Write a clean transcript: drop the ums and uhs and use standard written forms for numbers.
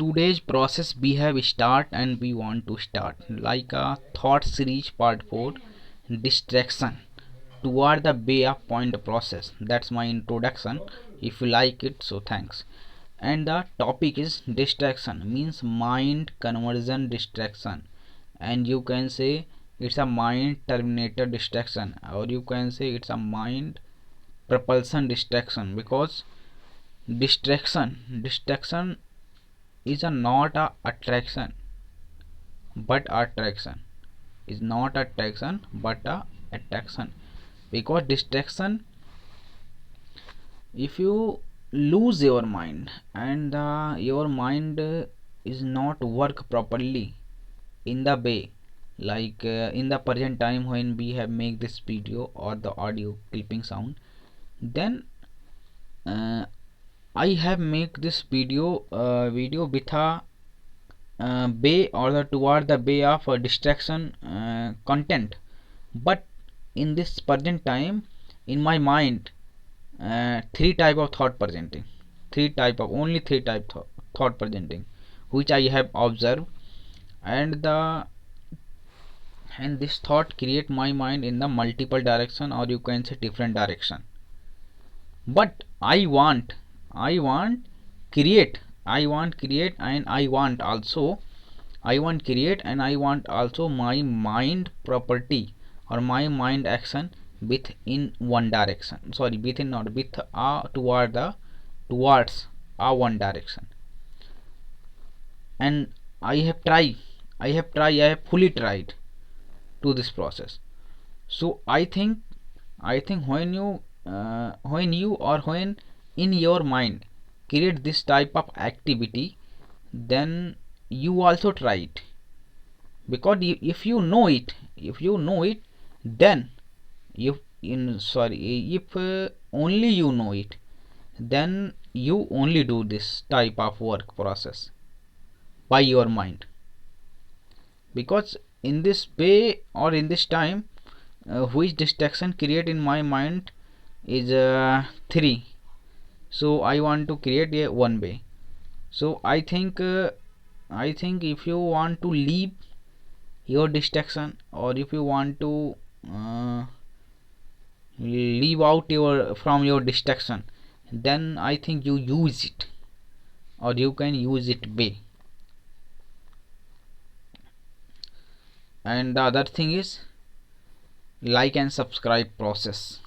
today's process we have start and we want to start like a thought series part 4, distraction toward the way of point process. That's my introduction. If you like it, so thanks. And the topic is distraction means mind conversion distraction, and you can say it's a mind terminator distraction, or you can say it's a mind propulsion distraction, because distraction is a not a attraction but attraction, is not attraction but a attraction, because distraction, if you lose your mind and your mind is not work properly in the way, like in the present time when we have make this video or the audio clipping sound, then uh, I have make this video with a way or the toward the way of distraction content. But in this present time in my mind, three type of thought presenting, three type of only three type thought presenting, which I have observed, and the and this thought create my mind in the multiple direction, or you can say different direction. But I want create, and I want create and I want also my mind property or my mind action within one direction, sorry, within not with toward the towards one direction. And I have tried, I have fully tried to this process. So I think when you or when in your mind create this type of activity, then you also try it, because if you know it, then if in sorry if only you know it, then you only do this type of work process by your mind, because in this way or in this time, which distraction create in my mind is three. So I want to create a one way. So I think if you want to leave your distraction, or if you want to uh, leave out your from your distraction, then I think you use it, or you can use it way. And the other thing is like and subscribe process.